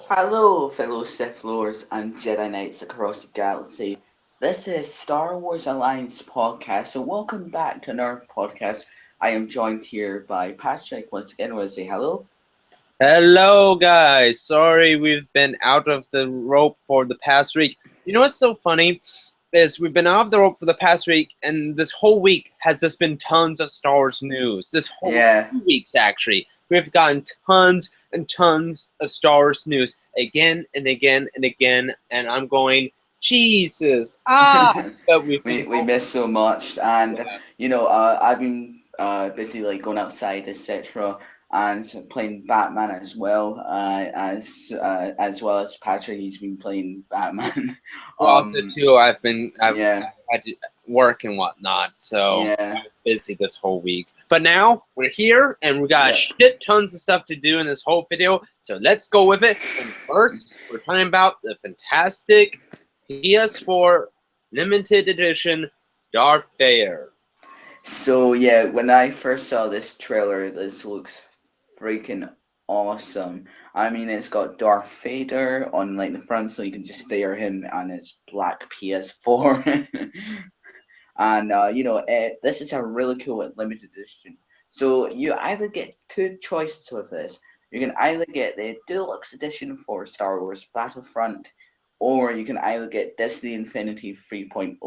Hello, fellow Sith Lords and Jedi Knights across the galaxy. This is Star Wars Alliance podcast, so welcome back to another podcast. I am joined here by Patrick once again. Want to say hello? Hello, guys. Sorry we've been out of the rope for the past week. You know what's so funny is we've been out of the rope for the past week, and this whole week has just been tons of Star Wars news. This whole Yeah. 2 weeks, actually, we've gotten tons and tons of Star Wars news again and again and again, and I'm going, Jesus, but we've we been we miss so much, and yeah. I've been busy like going outside, etc., and playing Batman as well. As well as Patrick, he's been playing Batman. Well, also too, I've Yeah, had to work and whatnot, so yeah, I'm busy this whole week. But now we're here, and we got yeah. shit tons of stuff to do in this whole video. So let's go with it. And first, we're talking about the fantastic PS4 limited edition Darth Vader. So yeah, when I first saw this trailer, this looks freaking awesome. I mean, it's got Darth Vader on like the front, so you can just stare him on his black PS4. And this is a really cool limited edition. So you either get two choices with this. You can either get the deluxe edition for Star Wars Battlefront, or you can either get Disney Infinity 3.0.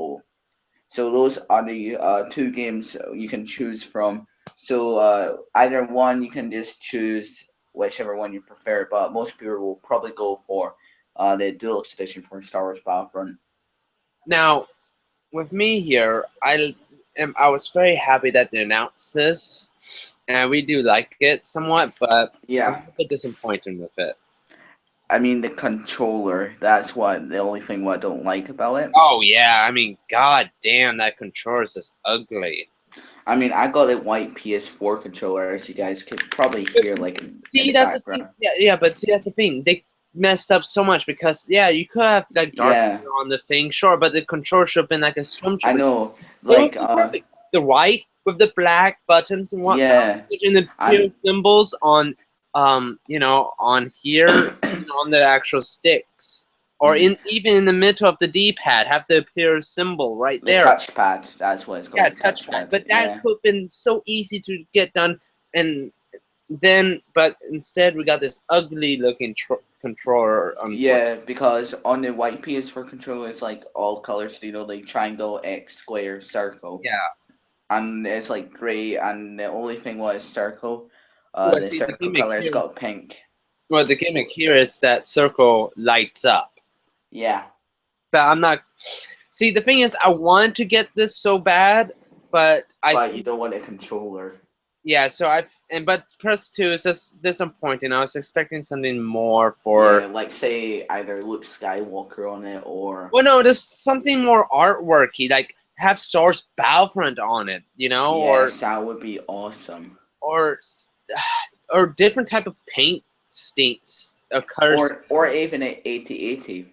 So those are the two games you can choose from. So either one, you can just choose whichever one you prefer. But most people will probably go for the deluxe edition for Star Wars Battlefront. Now, with me here, I was very happy that they announced this, and we do like it somewhat, but I'm Yeah, a bit disappointed with it. I mean the controller. That's what the only thing what I don't like about it. Oh yeah, I mean, god damn, that controller is just ugly. I mean, I got a white PS4 controller, as you guys could probably But hear, like in see, the that's the thing. background. Yeah, but see, that's the thing. They messed up so much because yeah, you could have like Darth Yeah, Vader on the thing, sure, but the controller should have been like a I stormtrooper. know. It would Like, be perfect. The white with the black buttons and whatnot, yeah, and the and pure symbols on on here and on the actual sticks. Or mhm. in even in the middle of the D-pad, have the pure symbol right The there. touchpad. That's what it's Yeah, called. The touchpad. touchpad. But that Yeah. could have been so easy to get done, and but instead we got this ugly looking controller. Yeah, because on the white PS4 controller, it's like all colors, like triangle, X, square, circle. Yeah. And it's like gray, and the only thing was circle. Well, The see, circle color is got pink. the gimmick here is that circle lights up. Yeah. But I'm not. See, the thing is, I wanted to get this so bad, but But you don't want a controller. yeah. So but Press 2 is just disappointing. I was expecting something more Yeah, for. like say either Luke Skywalker on it or Well, no, there's something more artworky, like have Star Wars Battlefront on it, yes, that would be awesome. or or different type of paint stinks, colors. Or even a 8080.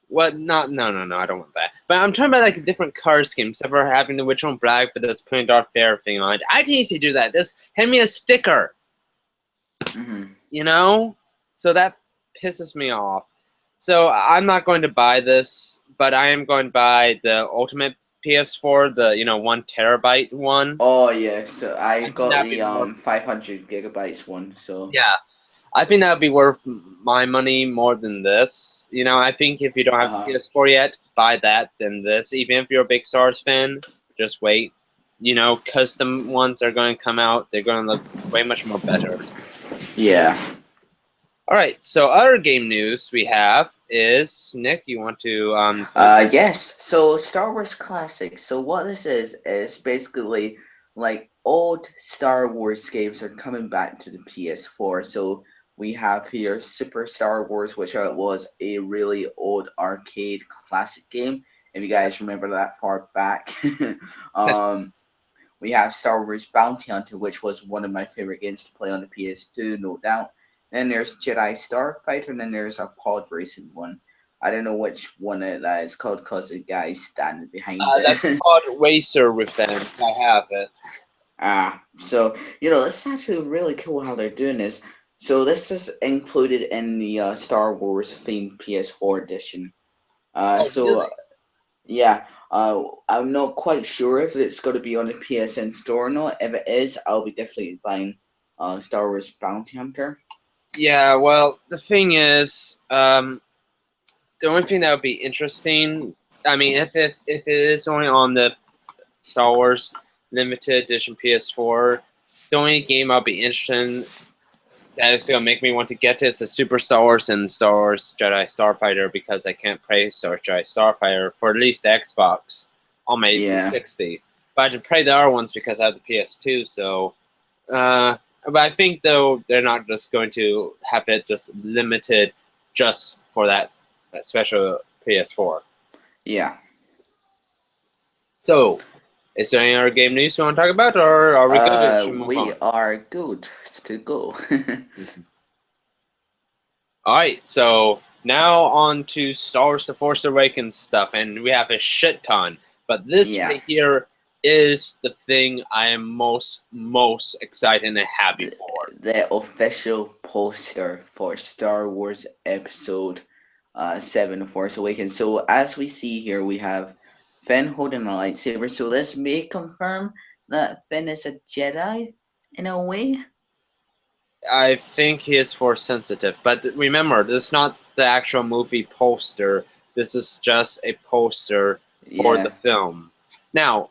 What? Not no. I don't want that. But I'm talking about like a different color scheme, except for having the original black, but just putting Darth Vader thing on it. I can easily do that. Just hand me a sticker, Hmm. So that pisses me off. So I'm not going to buy this, but I am going to buy the Ultimate PS4, the 1 terabyte one. Oh yeah, so I I think got that'd the be more. 500 gigabytes one. So Yeah, I think that would be worth my money more than this. I think if you don't have uh PS4 yet, buy that than this. Even if you're a big Stars fan, just wait. Custom ones are going to come out. They're going to look way much more better. yeah. All right. So other game news we have is Nick. You want to Yes. So Star Wars Classics. So what this is basically like old Star Wars games are coming back to the PS4. So we have here Super Star Wars, which was a really old arcade classic game. If you guys remember that far back, um, we have Star Wars Bounty Hunter, which was one of my favorite games to play on the PS2, no doubt. Then there's Jedi Starfighter, and then there's a pod racing one. I don't know which one that is called because the guy's standing behind that's it. called Racer Revenge. I have it. So it's actually really cool how they're doing this. So this is included in the Star Wars themed PS4 edition. Oh, So really? yeah, I'm not quite sure if it's going to be on the PSN store or not. If it is, I'll be definitely buying Star Wars Bounty Hunter. Yeah. Well, the thing is, the only thing that would be interesting. I mean, if it is only on the Star Wars limited edition PS4, the only game I'll be interested in that is gonna make me want to get this is Super Star Wars and Star Wars Jedi Starfighter because I can't play Star Wars Jedi Starfighter for at least Xbox on my Yeah, 360. But I can play the other ones because I have the PS2. So, but I think though they're not just going to have it just limited just for that special PS4. yeah. So, is there any other game news you want to talk about, or are we good? Should we move We on? are good to go. All right, so now on to Star Wars: The Force Awakens stuff, and we have a shit ton. But this Yeah, right here is the thing I am most excited and happy for. the official poster for Star Wars Episode 7, The Force Awakens. So as we see here, we have Finn holding a lightsaber. So this may confirm that Finn is a Jedi in a way. I think he is Force sensitive, but remember, this is not the actual movie poster. This is just a poster for the Yeah. film. Now,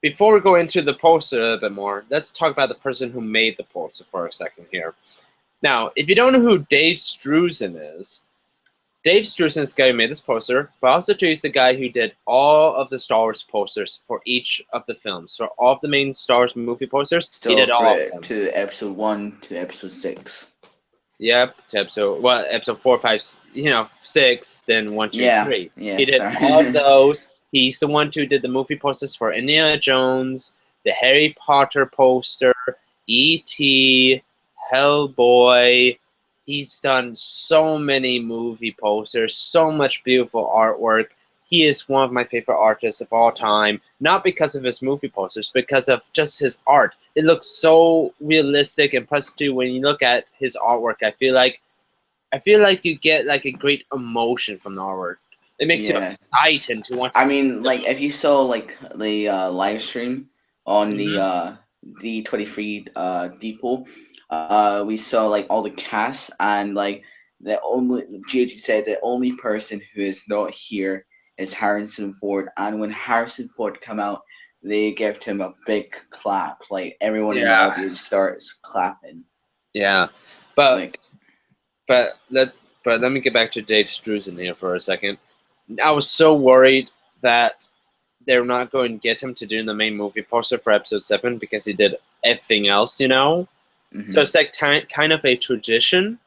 before we go into the poster a little bit more, let's talk about the person who made the poster for a second here. Now, if you don't know who Dave Struzan is, Dave Struzan is the guy who made this poster, but also too, he's the guy who did all of the Star Wars posters for each of the films. So all of the main Star Wars movie posters, he So did all of for them. to Episode 1 to Episode 6. Yep, to episode 4, 5, 6, then 1, 2, Yeah. 3. Yeah. He did all of those. He's the one who did the movie posters for Indiana Jones, the Harry Potter poster, E.T., Hellboy. He's done so many movie posters, so much beautiful artwork. He is one of my favorite artists of all time, not because of his movie posters, because of just his art. It looks so realistic, and plus too, when you look at his artwork, I feel like you get like a great emotion from the artwork. It makes you Yeah. excited to want to I see mean, like if you saw like the live stream on the Mhm. D23 depot, we saw like all the cast and like the only Gigi said the only person who is not here is Harrison Ford, and when Harrison Ford come out, they give him a big clap. Like everyone in the Yeah, audience starts clapping. yeah, but Like but let but let me get back to Dave Struzan here for a second. I was so worried that they're not going to get him to do the main movie poster for episode 7 because he did everything else. So mhm. it's like kind of a tradition.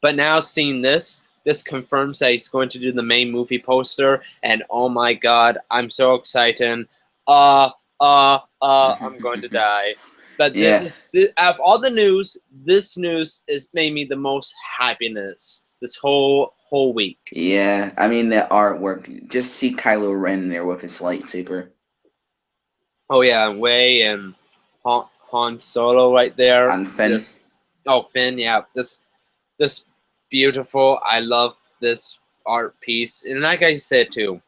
But now seeing this confirms that he's going to do the main movie poster, and oh my god, I'm so excited. I'm going to die. But Yeah. out of all the news, this news is made me the most happiness this whole week. Yeah, I mean the artwork. Just see Kylo Ren there with his lightsaber. Oh yeah, and Way and Han Solo right there. And Finn. Just Finn, yeah. This beautiful. I love this art piece, and like I said too,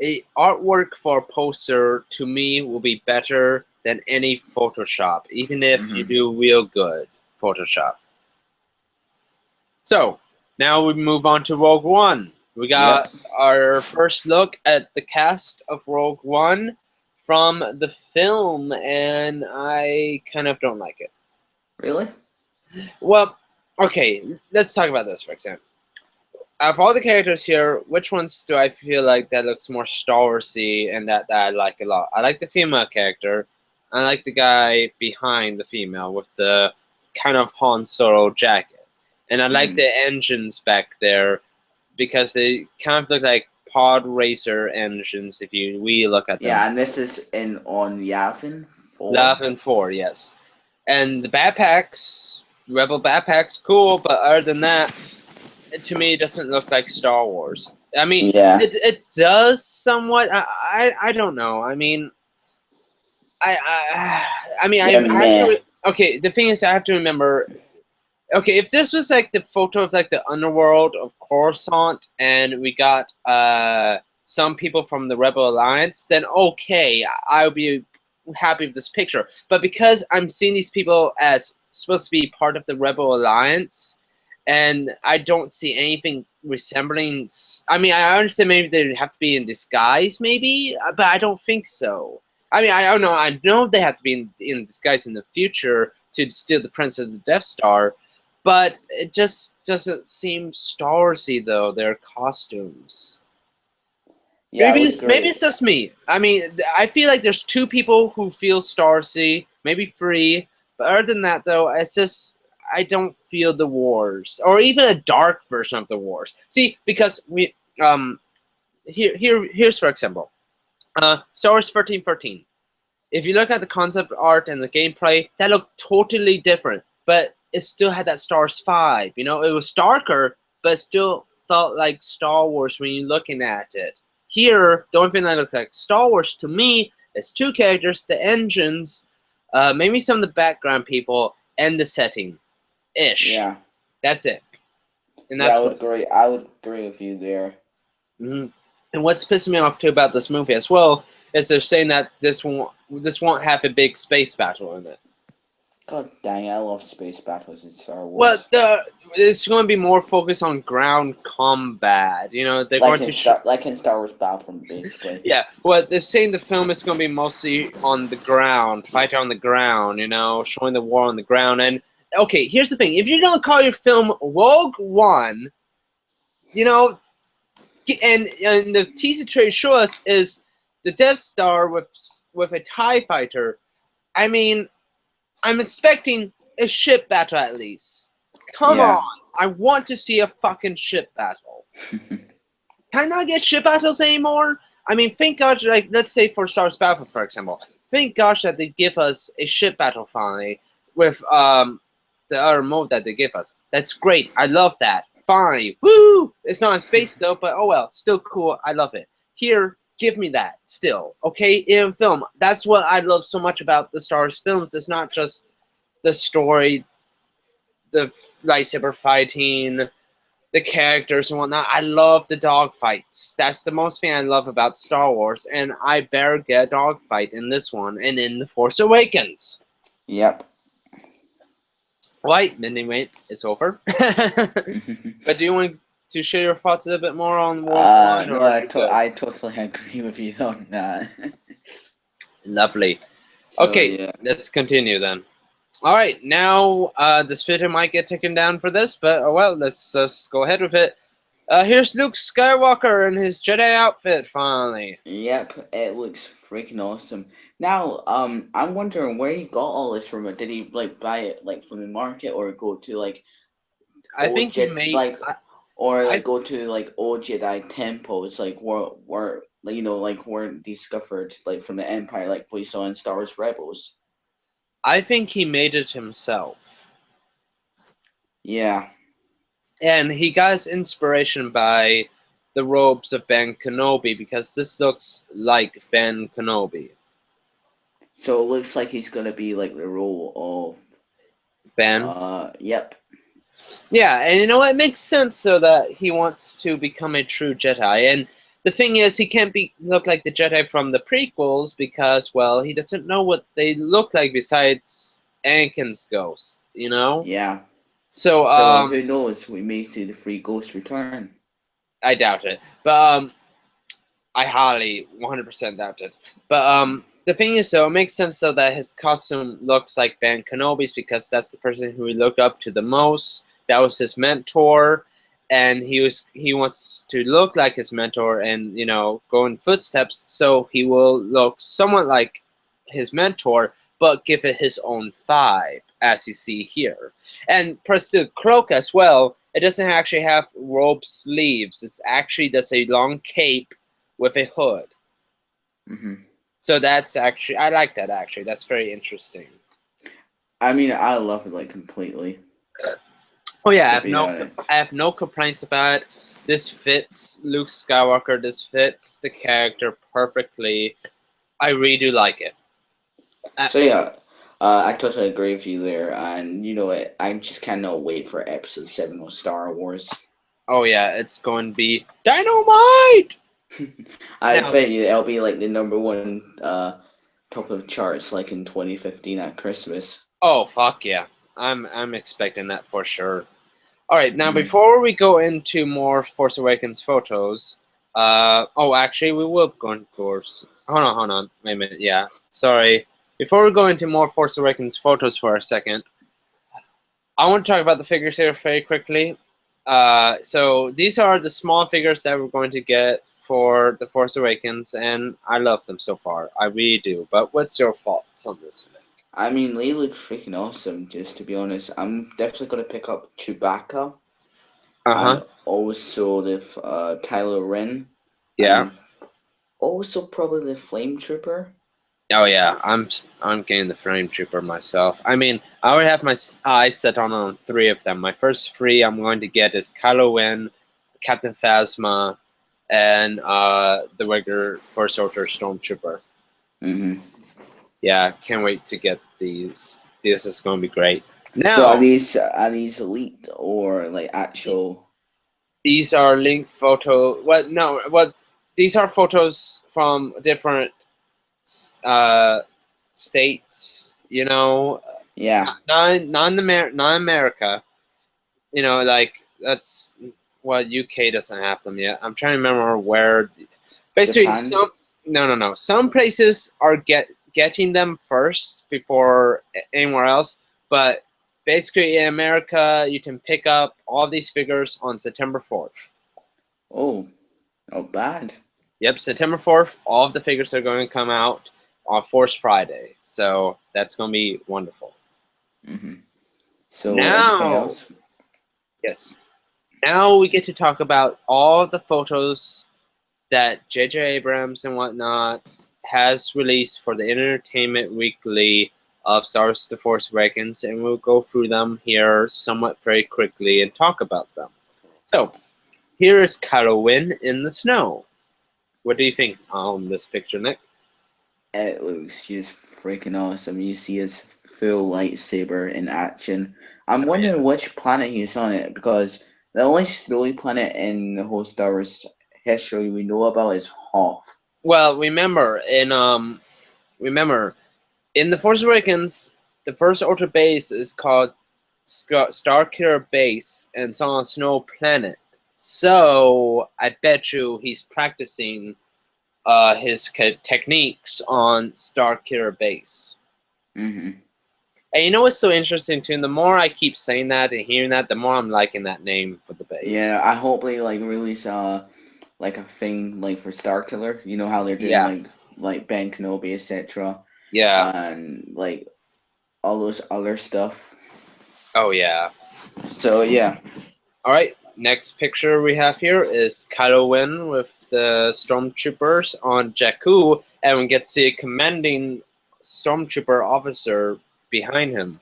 a artwork for a poster to me will be better than any Photoshop, even if you Hmm. do real good Photoshop. So now we move on to Rogue One. We got Yep. our first look at the cast of Rogue One from the film, and I kind of don't like it. Really? Well, okay, let's talk about this for example. Out of all the characters here, which ones do I feel like that looks more Star Warsy and that I like a lot? I like the female character. I like the guy behind the female with the kind of Han Solo jacket. And I like Hmm. the engines back there because they kind of look like pod racer engines if you really look at them. Yeah, and this is in on Yavin 4. Love and 4, yes. And the backpacks, Rebel backpacks, cool, but other than that, to me it doesn't look like Star Wars. I mean, Yeah. it does somewhat. I don't know. I mean, I Yeah, have meh. to. okay, the thing is, I have to remember. Okay, if this was like the photo of like the underworld of Coruscant, and we got some people from the Rebel Alliance, then okay, I'll be happy with this picture. But because I'm seeing these people as supposed to be part of the Rebel Alliance, and I don't see anything resembling. I mean, I understand maybe they have to be in disguise, maybe, but I don't think so. I mean, I don't know. I know they have to be in disguise in the future to steal the Prince of the Death Star, but it just doesn't seem Star Warsy though. Their costumes. Yeah, I would Maybe agree. it's just me. I mean, I feel like there's two people who feel Starsy, maybe three. But other than that, though, it's just I don't feel the wars, or even a dark version of the wars. See, because we here's for example, Star Wars 1313. If you look at the concept art and the gameplay, that looked totally different, but it still had that Star Wars vibe. You know, it was darker, but it still felt like Star Wars when you're looking at it. Here, the only thing that looks like Star Wars to me is two characters, the engines, maybe some of the background people, and the setting. Ish. Yeah, That's it. And yeah, I that's would what. agree. I would agree with you there. Mhm. And what's pissing me off too about this movie as well is they're saying that this won't have a big space battle in it. God dang, I love space battles in Star Well, Wars. it's going to be more focused on ground combat. You know, they're going to Like in Star Wars Battlefront, basically. yeah. Well, they're saying the film is going to be mostly on the ground, fight on the ground. You know, showing the war on the ground. And okay, here's the thing: if you're going to call your film Rogue One, you know, and the teaser trailer show us is the Death Star with a Tie Fighter. I mean, I'm expecting a ship battle at least. Come Yeah. on. I want to see a fucking ship battle. Can I not get ship battles anymore? I mean, thank God, like, let's say for Star Wars Battlefront, for example. Thank gosh that they give us a ship battle finally with the other mode that they give us. That's great. I love that. Finally. Woo! It's not in space though, but oh well. Still cool. I love it. Here, give me that still. Okay? In film. That's what I love so much about the Star Wars films. It's not just the story, the lightsaber fighting, the characters and whatnot. I love the dogfights. That's the most thing I love about Star Wars, and I better get a dogfight in this one and in The Force Awakens. Yep. Right, midnight is over. But do you want to share your thoughts a little bit more on Rogue One? No, Or are you good? I totally agree with you on that. Lovely. So, Okay, yeah. let's continue then. All right, now this video might get taken down for this, but oh well, let's just go ahead with it. Here's Luke Skywalker in his Jedi outfit, finally. Yep, it looks freaking awesome. Now, I'm wondering where he got all this from. Did he like buy it like from the market, or go to like I old think he Jedi, made. like, or like I go to like old Jedi temples, like where like like weren't discovered like from the Empire, like we saw in Star Wars Rebels. I think he made it himself, Yeah. and he got his inspiration by the robes of Ben Kenobi because this looks like Ben Kenobi. So it looks like he's gonna be like the role Ben. of yep. Yeah, and you know what? It makes sense so that he wants to become a true Jedi. And the thing is, he can't look like the Jedi from the prequels because, well, he doesn't know what they look like besides Anakin's ghost. You know. Yeah. So So who knows? We may see the free ghost return. I doubt it, but I highly 100% doubt it. But the thing is, though, it makes sense though that his costume looks like Ben Kenobi's because that's the person who he looked up to the most. That was his mentor, and he wants to look like his mentor and go in footsteps. So he will look somewhat like his mentor, but give it his own vibe, as you see here. And plus the cloak as well. It doesn't actually have robe sleeves. It's actually just a long cape with a hood. Mm-hmm. So that's actually, I like that actually. That's very interesting. I mean, I love it like completely. Oh yeah, Honest. I have no complaints about it. This fits Luke Skywalker. This fits the character perfectly. I really do like it. So yeah, I totally agree with you there, and you know what? I just cannot wait for Episode 7 of Star Wars. Oh yeah, it's going to be dynamite. I Now, bet you it'll be like the number one top of charts like in 2015 at Christmas. oh fuck yeah, I'm expecting that for sure. All right, now Mhm. before we go into more Force Awakens photos, oh actually we will go into Force. Hold on, wait a minute. Yeah, sorry. Before we go into more Force Awakens photos for a second, I want to talk about the figures here very quickly. So these are the small figures that we're going to get for the Force Awakens, and I love them so far. I really do. But what's your thoughts on this? I mean, they look freaking awesome. Just to be honest, I'm definitely gonna pick up Chewbacca Uh and huh. also the Kylo Ren Yeah. and also probably the Flame Trooper. Oh yeah. I'm getting the Frame Trooper myself. I mean, I already have my eyes set on three of them. My first three I'm going to get is Kylo Ren, Captain Phasma, and the regular First Order Stormtrooper. Hmm. Yeah, can't wait to get these. This is going to be great. So Now, are these elite or like actual? these are linked photo. What? No. What? These are photos from different uh, states. You know, Yeah, not America. You know, like that's what UK doesn't have them yet. I'm trying to remember where. Basically, Japan. some no. Some places are getting them first before anywhere else, but basically in America, you can pick up all these figures on September 4th. Oh, not bad. Yep, September 4th, all of the figures are going to come out on Force Friday. So that's going to be wonderful. Hmm. So anything Now, else? yes, now we get to talk about all the photos that J.J. Abrams and whatnot has released for the Entertainment Weekly of Star Wars: The Force Awakens, and we'll go through them here somewhat very quickly and talk about them. So, here is Kylo Ren in the snow. What do you think on this picture, Nick? It looks just freaking awesome. You see his full lightsaber in action. I'm Oh yeah. wondering which planet he's on it because the only snowy planet in the whole Star Wars history we know about is Hoth. Well, remember in the Force Awakens, the first Order base is called Starkiller Base, and it's on a snow planet. So I bet you he's practicing his techniques on Starkiller Base. Hmm. And you know what's so interesting too? The more I keep saying that and hearing that, the more I'm liking that name for the base. Yeah, I hope they like release like a thing like for Star Killer. You know how they're doing Yeah, like Ben Kenobi, etc. yeah, And like all those other stuff. oh yeah. So yeah. All right, next picture we have here is Kylo Ren with the stormtroopers on Jakku, and we get to see a commanding stormtrooper officer behind him.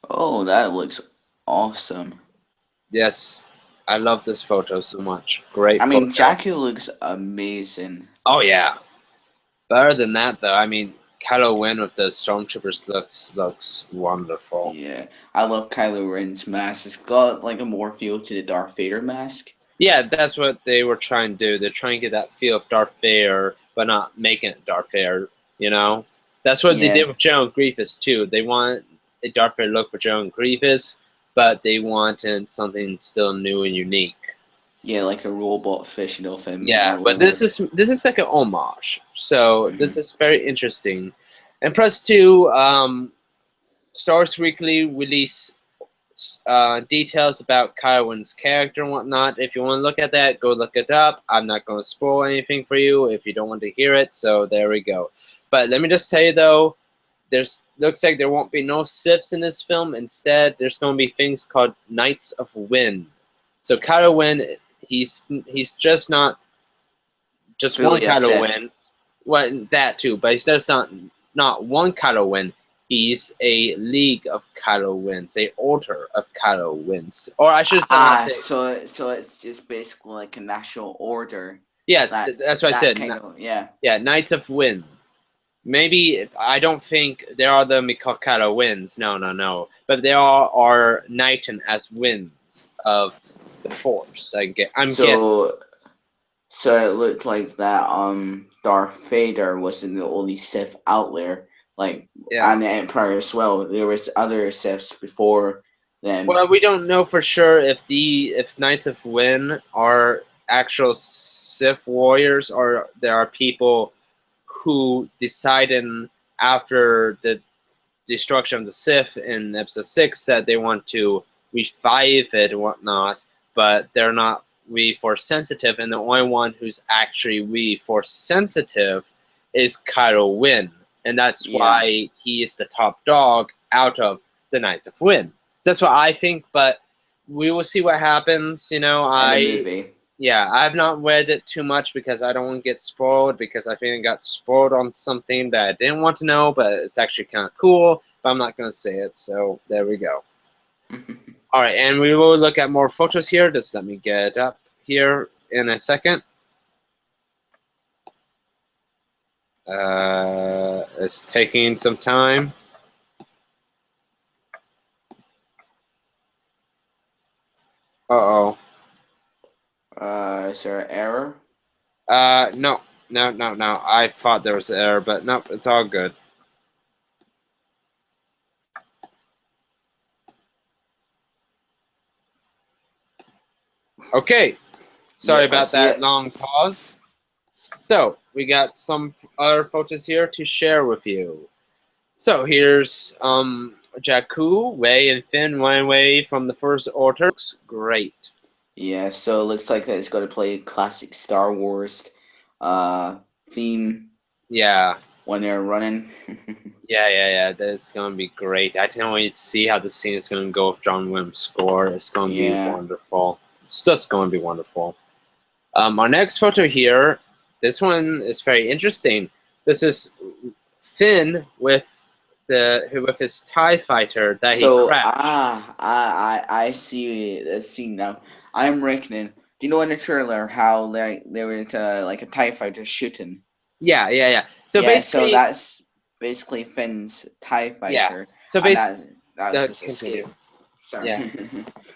Oh, that looks awesome. Yes, I love this photo so much. Great I mean, photo. Jakku looks amazing. Oh yeah. Better than that though, I mean, Kylo Ren with the stormtroopers looks wonderful. Yeah, I love Kylo Ren's mask. It's got like a more feel to the Darth Vader mask. Yeah, that's what they were trying to do. They're trying to get that feel of Darth Vader, but not making it Darth Vader. You know, that's what they Yeah, did with General Grievous too. They want a Darth Vader look for General Grievous, but they wanted something still new and unique. yeah, like a robot fishing off him Yeah, or but whatever. this is like an homage, so this Hmm. is very interesting. And plus, too, Star Wars Weekly release details about Kylo's character and whatnot. If you want to look at that, go look it up. I'm not going to spoil anything for you if you don't want to hear it. So there we go. But let me just tell you though, there's looks like there won't be no Siths in this film. Instead, there's going to be things called Knights of Wind. So Kylo Ren, he's just not just one Fully a Kylo Sith. Ren. Well, that too, but he's just not one Kylo Ren. He's a league of Kylo Rens, a order of Kylo Rens, or I should not Ah, say. so it's just basically like a national order. Yeah, That that's what I that said. kind of yeah. Yeah, Knights of Wind. Maybe I don't think there are the Mikakata winds. No. But there are Nighton as winds of the Force. I'm guessing. So it looked like that Darth Vader wasn't the only Sith out there, like Yeah. and the Empire as well. There was other Siths before them. Well, we don't know for sure if Knights of Win are actual Sith warriors or there are people who decided after the destruction of the Sith in Episode 6 that they want to revive it and whatnot, but they're not Wii Force sensitive, and the only one who's actually Wii Force sensitive is Kylo Win, and that's why he is the top dog out of the Knights of Win. That's what I think, but we will see what happens. In the movie. Yeah, I've not read it too much because I don't want to get spoiled, because I think I got spoiled on something that I didn't want to know, but it's actually kind of cool, but I'm not going to say it, so there we go. All right, and we will look at more photos here. Just let me get up here in a second. It's taking some time. Uh-oh. Is there an error? No. I thought there was an error, but nope, it's all good. Okay. Sorry about that long pause. So, we got some other photos here to share with you. So, here's Jakku, Rey, and Finn running away from the First Order. Great. Yeah, so it looks like it's going to play classic Star Wars theme. Yeah. When they're running. Yeah. That's going to be great. I can't wait to see how the scene is going to go with John Williams' score. It's going to be wonderful. It's just going to be wonderful. Our next photo here, this one is very interesting. This is Finn with his TIE fighter that he crashed. I see the scene now. I'm reckoning. Do you know in the trailer how there was like a TIE fighter shooting? Yeah. So basically, so that's basically Finn's TIE fighter. Yeah. So basically, that was just escape. Sorry. Yeah.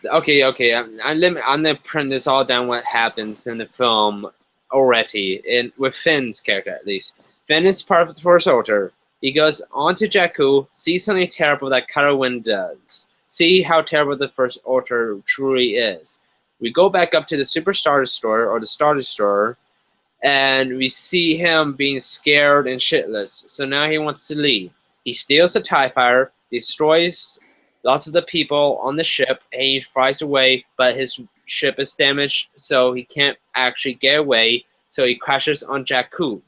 Okay. I'm gonna print this all down. What happens in the film already, with Finn's character at least. Finn is part of the First Order. He goes on to Jakku, sees something terrible that Kylo Ren does. See how terrible the First Order truly is. We go back up to the Super Star Destroyer, or the Star Destroyer, and we see him being scared and shitless. So now he wants to leave. He steals the TIE Fighter, destroys lots of the people on the ship, and he flies away, but his ship is damaged, so he can't actually get away, so he crashes on Jakku.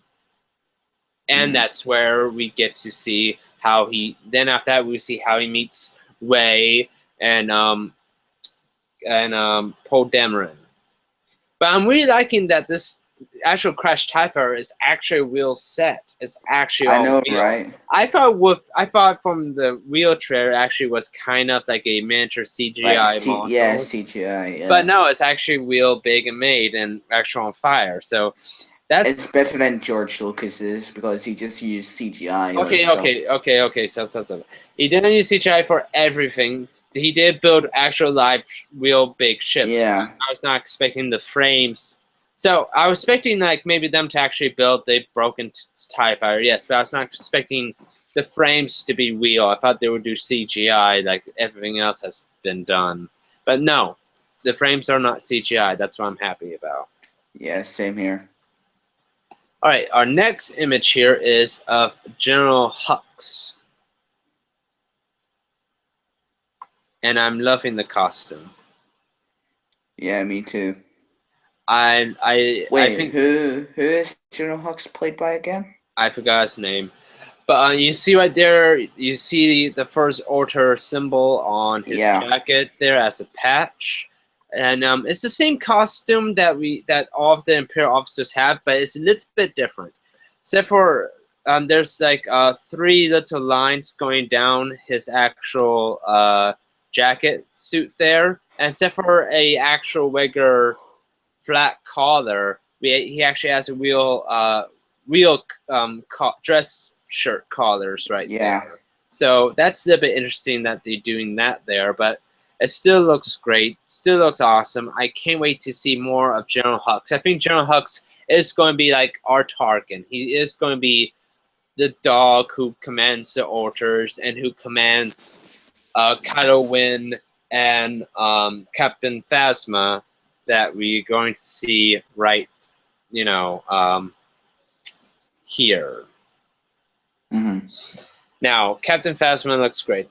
And that's where we get to see how then after that we see how he meets Rey and Poe Dameron. But I'm really liking that this actual Crash TIE Fighter is actually a real set. It's actually all real. Right? I thought from the real trailer actually was kind of like a miniature CGI model. Yeah, CGI. Yeah. But no, it's actually real big and made and actually on fire. So it's better than George Lucas's because he just used CGI. Okay. So he didn't use CGI for everything. He did build actual live, real big ships. Yeah. I was not expecting the frames. So I was expecting like maybe them to actually build the broken TIE Fighter, yes, but I was not expecting the frames to be real. I thought they would do CGI like everything else has been done. But no, the frames are not CGI. That's what I'm happy about. Yeah, same here. All right, our next image here is of General Hux. And I'm loving the costume. Yeah, me too. I think who is General Hux played by again? I forgot his name. But you see right there, you see the First Order symbol on his jacket there as a patch. And it's the same costume that all of the Imperial officers have, but it's a little bit different. Except for there's like 3 little lines going down his actual jacket suit there, and except for a actual regular flat collar, he actually has a real dress shirt collars right Yeah. there. So that's a bit interesting that they're doing that there, but it still looks great. Still looks awesome. I can't wait to see more of General Hux. I think General Hux is going to be like our Tarkin. He is going to be the dog who commands the altars and who commands Kylo Ren and Captain Phasma that we're going to see right, here. Mm-hmm. Now, Captain Phasma looks great.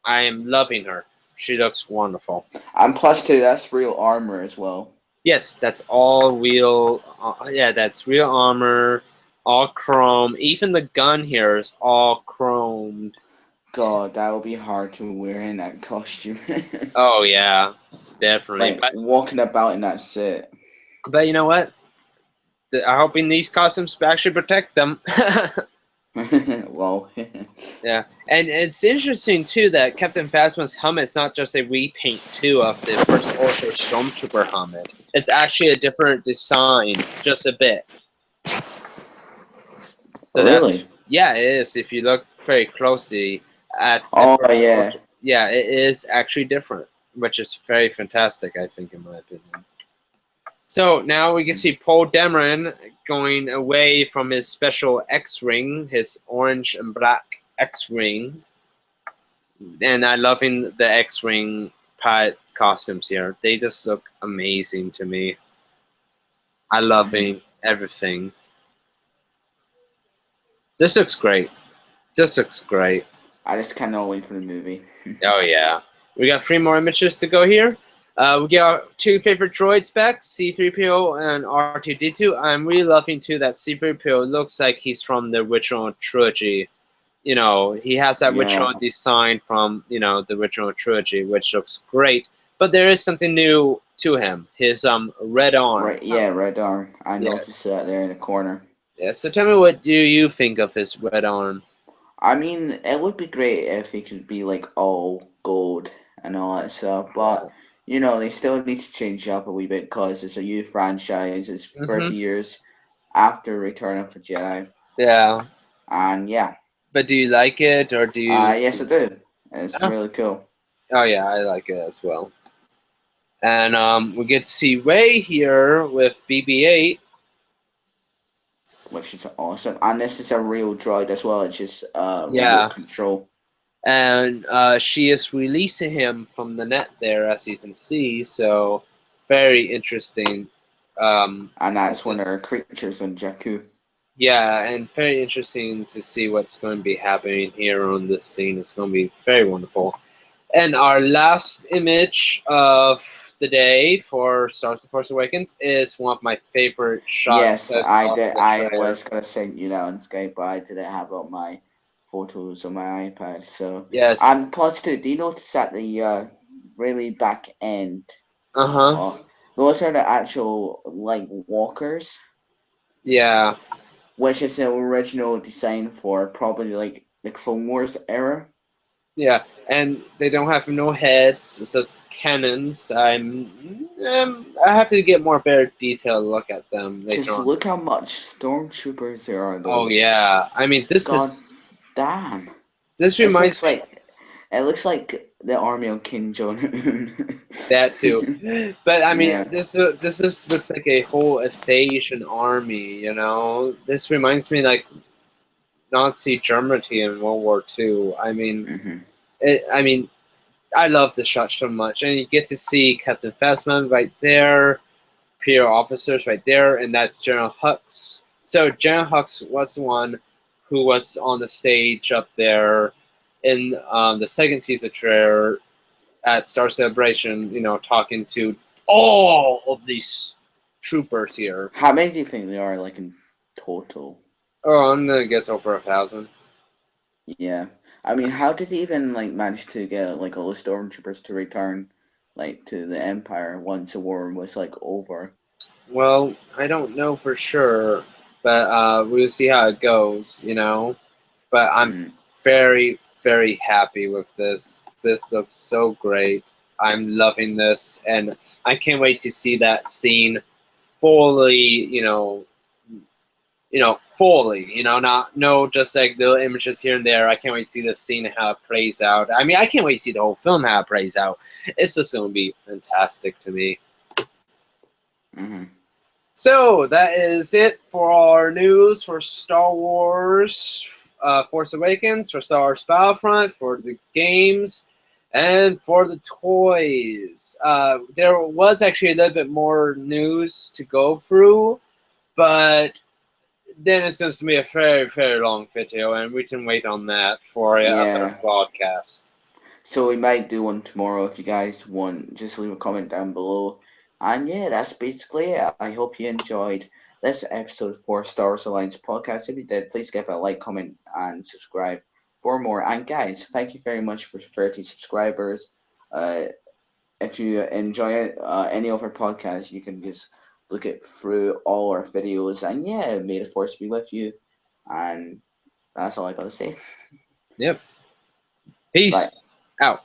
I am loving her. She looks wonderful. And plus too, that's real armor as well. Yes, that's all real. Yeah, that's real armor, all chrome. Even the gun here is all chromed. God, that would be hard to wear in that costume. Oh yeah, definitely. Like walking about in that set. But you know what? I'm hoping these costumes actually protect them. Well, Yeah, and it's interesting too that Captain Phasma's helmet's not just a repaint too of the first Ultra Stormtrooper helmet. It's actually a different design, just a bit. So really? yeah, it is. If you look very closely at the Oh first yeah. Ultra, yeah, it is actually different, which is very fantastic, I think, in my opinion. So now we can see Poe Dameron going away from his special X-Ring, his orange and black X-Ring. And I'm loving the X-Wing pilot costumes here. They just look amazing to me. I loving everything. This looks great. This looks great. I just cannot wait for the movie. Oh yeah. We got 3 more images to go here. We get our 2 favorite droids back, C-3PO and R2-D2. I'm really loving too that C-3PO looks like he's from the original trilogy. You know, he has that original design from, the original trilogy, which looks great. But there is something new to him. His red arm. Right, yeah, red arm. I noticed that there in the corner. Yeah, so tell me, what do you think of his red arm? I mean, it would be great if he could be like all gold and all that stuff, but they still need to change up a wee bit because it's a new franchise. It's 30 years after Return of the Jedi. Yeah. And yeah. But do you like it, or do you? Yes, I do. It's really cool. Oh yeah, I like it as well. And we get to see Rey here with BB-8, which is awesome. And this is a real droid as well. It's just remote control. And she is releasing him from the net there, as you can see. So very interesting. And that's one of her creatures on Jakku. Yeah, and very interesting to see what's going to be happening here on this scene. It's going to be very wonderful. And our last image of the day for Star Wars: The Force Awakens is one of my favorite shots. Yes, I did. I was gonna send you that on Skype, but I didn't have all my photos on my iPad. So yes. And plus, too, do you notice at the really back end? Those are the actual like walkers. Yeah. Which is the original design for probably like the Clone Wars era. Yeah, and they don't have no heads. It's just cannons. I have to get more better detailed look at them later Just on. look how much stormtroopers there are. Though. Oh yeah, I mean this is. Damn. This reminds me. It looks like the army of King Jong-un. That too, but I mean this looks like a whole Asian army. This reminds me like Nazi Germany in World War II. I mean, I love this shot so much, and you get to see Captain Phasma right there, Imperial officers right there, and that's General Hux. So General Hux was the one who was on the stage up there in the second teaser trailer at Star Celebration. Talking to all of these troopers here. How many do you think there are, like in total? Oh, I'm gonna guess over 1,000. Yeah, I mean, how did he even like manage to get like all the stormtroopers to return, like to the Empire once the war was like over? Well, I don't know for sure, but we'll see how it goes. But I'm very, very happy with this. This looks so great. I'm loving this, and I can't wait to see that scene fully, fully. Not no just like little images here and there. I can't wait to see this scene and how it plays out. I mean, I can't wait to see the whole film how it plays out. It's just going to be fantastic to me. Mm-hmm. So that is it for our news for Star Wars Force Awakens, for Star Wars Battlefront, for the games, and for the toys. There was actually a little bit more news to go through, but then it's going to be a very, very long video, and we can wait on that for another broadcast. So we might do one tomorrow if you guys want. Just leave a comment down below. And yeah, that's basically it. I hope you enjoyed this episode for Star Wars Alliance podcast. If you did, please give it a like, comment, and subscribe for more. And guys, thank you very much for 30 subscribers. If you enjoy any of our podcasts, you can just look it through all our videos. And yeah, may the force be with you. And that's all I gotta say. Yep. Peace. Bye. Out.